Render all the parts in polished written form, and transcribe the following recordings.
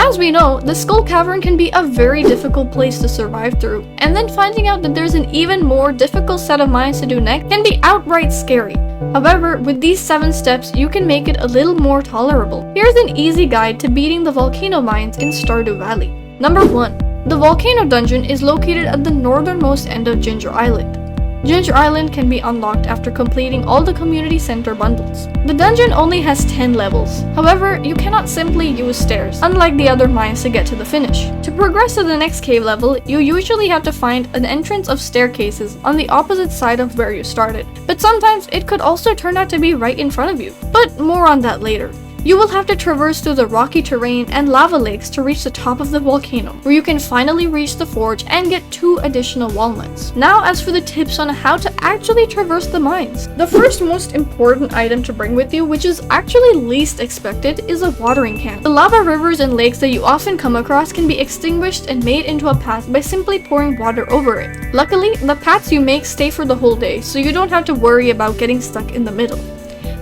As we know, the Skull Cavern can be a very difficult place to survive through, and then finding out that there's an even more difficult set of mines to do next can be outright scary. However, with these 7 steps, you can make it a little more tolerable. Here's an easy guide to beating the volcano mines in Stardew Valley. Number 1. The Volcano Dungeon is located at the northernmost end of Ginger Island. Ginger Island can be unlocked after completing all the community center bundles. The dungeon only has 10 levels. However, you cannot simply use stairs, unlike the other mines to get to the finish. To progress to the next cave level, you usually have to find an entrance of staircases on the opposite side of where you started. But sometimes it could also turn out to be right in front of you. But more on that later. You will have to traverse through the rocky terrain and lava lakes to reach the top of the volcano, where you can finally reach the forge and get 2 additional walnuts. Now, as for the tips on how to actually traverse the mines. The first most important item to bring with you, which is actually least expected, is a watering can. The lava rivers and lakes that you often come across can be extinguished and made into a path by simply pouring water over it. Luckily, the paths you make stay for the whole day, so you don't have to worry about getting stuck in the middle.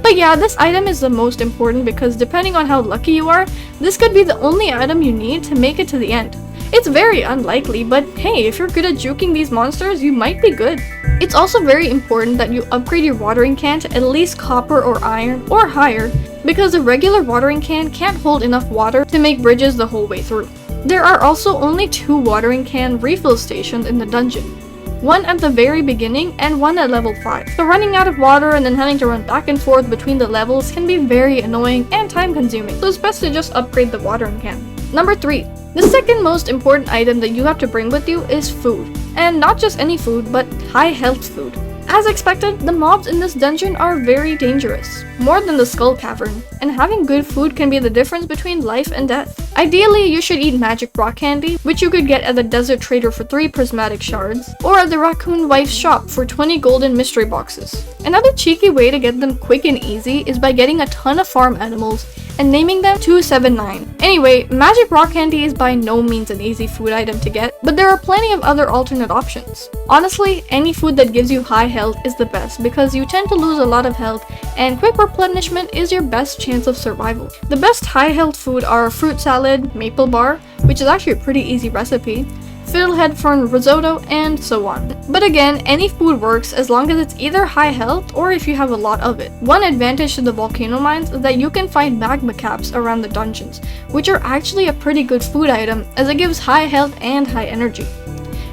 But yeah, this item is the most important because depending on how lucky you are, this could be the only item you need to make it to the end. It's very unlikely, but hey, if you're good at juking these monsters, you might be good. It's also very important that you upgrade your watering can to at least copper or iron or higher, because a regular watering can can't hold enough water to make bridges the whole way through. There are also only 2 watering can refill stations in the dungeon. One at the very beginning and one at level 5. So running out of water and then having to run back and forth between the levels can be very annoying and time consuming, so it's best to just upgrade the watering can. Number 3. The second most important item that you have to bring with you is food. And not just any food, but high health food. As expected, the mobs in this dungeon are very dangerous, more than the Skull Cavern, and having good food can be the difference between life and death. Ideally, you should eat magic rock candy, which you could get at the Desert Trader for 3 prismatic shards, or at the Raccoon Wife's shop for 20 golden mystery boxes. Another cheeky way to get them quick and easy is by getting a ton of farm animals and naming them 279. Anyway, magic rock candy is by no means an easy food item to get, but there are plenty of other alternate options. Honestly, any food that gives you high health is the best because you tend to lose a lot of health, and quick replenishment is your best chance of survival. The best high health food are fruit salad, maple bar, which is actually a pretty easy recipe, fiddlehead fern risotto, and so on. But again, any food works as long as it's either high health or if you have a lot of it. One advantage to the volcano mines is that you can find magma caps around the dungeons, which are actually a pretty good food item as it gives high health and high energy.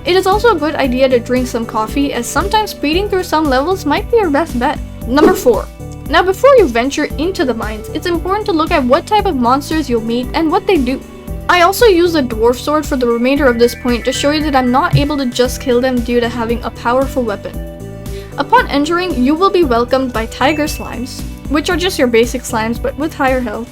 It is also a good idea to drink some coffee, as sometimes speeding through some levels might be your best bet. Number 4. Now before you venture into the mines, it's important to look at what type of monsters you'll meet and what they do. I also use the dwarf sword for the remainder of this point to show you that I'm not able to just kill them due to having a powerful weapon. Upon entering, you will be welcomed by tiger slimes, which are just your basic slimes but with higher health,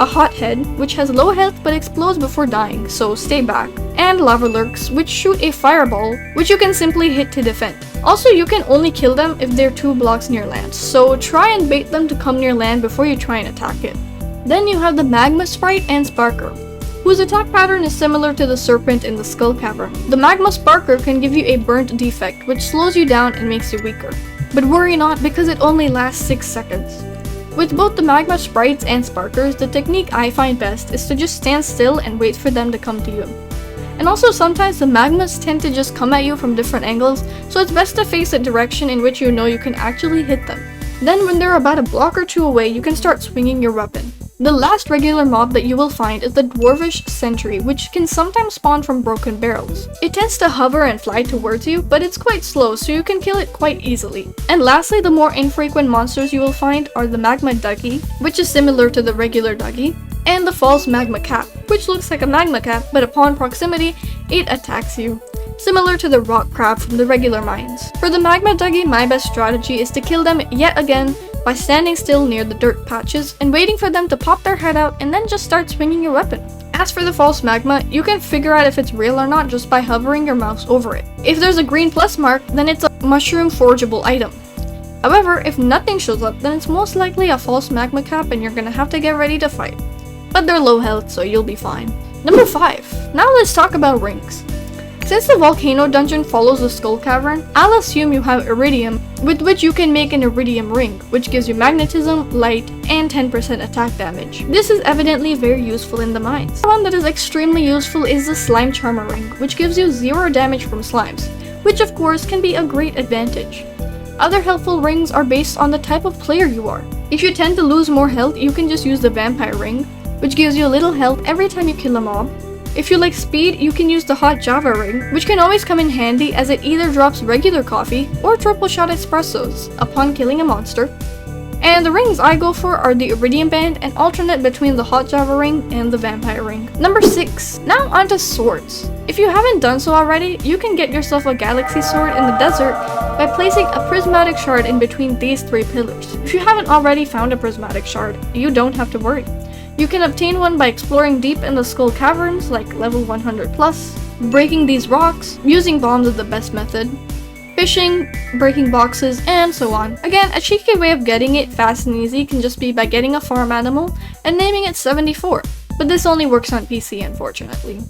a hothead, which has low health but explodes before dying, so stay back, and lava lurks, which shoot a fireball, which you can simply hit to defend. Also, you can only kill them if they're 2 blocks near land, so try and bait them to come near land before you try and attack it. Then you have the magma sprite and sparker, whose attack pattern is similar to the serpent in the Skull Cavern. The magma sparker can give you a burnt defect, which slows you down and makes you weaker. But worry not, because it only lasts 6 seconds. With both the magma sprites and sparkers, the technique I find best is to just stand still and wait for them to come to you. And also sometimes the magmas tend to just come at you from different angles, so it's best to face a direction in which you know you can actually hit them. Then when they're about a block or 2 away, you can start swinging your weapon. The last regular mob that you will find is the Dwarvish Sentry, which can sometimes spawn from broken barrels. It tends to hover and fly towards you, but it's quite slow, so you can kill it quite easily. And lastly, the more infrequent monsters you will find are the Magma Duggy, which is similar to the regular Duggy, and the False Magma Cap, which looks like a magma cap, but upon proximity, it attacks you, similar to the Rock Crab from the regular mines. For the Magma Duggy, my best strategy is to kill them yet again by standing still near the dirt patches and waiting for them to pop their head out and then just start swinging your weapon. As for the false magma, you can figure out if it's real or not just by hovering your mouse over it. If there's a green plus mark, then it's a mushroom forgeable item. However, if nothing shows up, then it's most likely a false magma cap and you're gonna have to get ready to fight. But they're low health, so you'll be fine. Number 5. Now let's talk about rings. Since the Volcano Dungeon follows the Skull Cavern, I'll assume you have Iridium, with which you can make an Iridium Ring, which gives you magnetism, light, and 10% attack damage. This is evidently very useful in the mines. One that is extremely useful is the Slime Charmer Ring, which gives you 0 damage from slimes, which of course can be a great advantage. Other helpful rings are based on the type of player you are. If you tend to lose more health, you can just use the Vampire Ring, which gives you a little health every time you kill a mob. If you like speed, you can use the Hot Java Ring, which can always come in handy as it either drops regular coffee or triple shot espressos upon killing a monster. And the rings I go for are the Iridium Band and alternate between the Hot Java Ring and the Vampire Ring. Number 6. Now onto swords. If you haven't done so already, you can get yourself a Galaxy Sword in the desert by placing a prismatic shard in between these 3 pillars. If you haven't already found a prismatic shard, you don't have to worry. You can obtain one by exploring deep in the Skull Caverns, like level 100 plus, breaking these rocks, using bombs is the best method, fishing, breaking boxes, and so on. Again, a cheeky way of getting it fast and easy can just be by getting a farm animal and naming it 74, but this only works on PC unfortunately.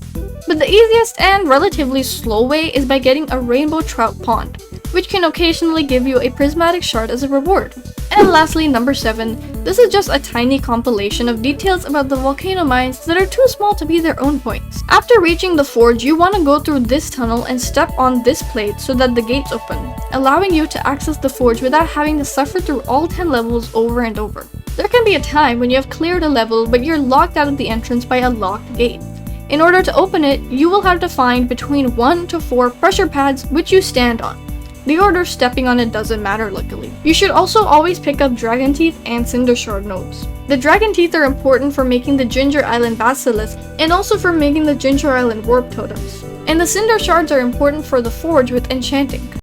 But the easiest and relatively slow way is by getting a Rainbow Trout Pond, which can occasionally give you a prismatic shard as a reward. And lastly, number 7, this is just a tiny compilation of details about the volcano mines that are too small to be their own points. After reaching the forge, you want to go through this tunnel and step on this plate so that the gates open, allowing you to access the forge without having to suffer through all 10 levels over and over. There can be a time when you have cleared a level but you're locked out of the entrance by a locked gate. In order to open it, you will have to find between 1 to 4 pressure pads which you stand on. The order stepping on it doesn't matter luckily. You should also always pick up Dragon Teeth and Cinder Shard nodes. The Dragon Teeth are important for making the Ginger Island Basilisk and also for making the Ginger Island Warp Totems. And the Cinder Shards are important for the forge with enchanting.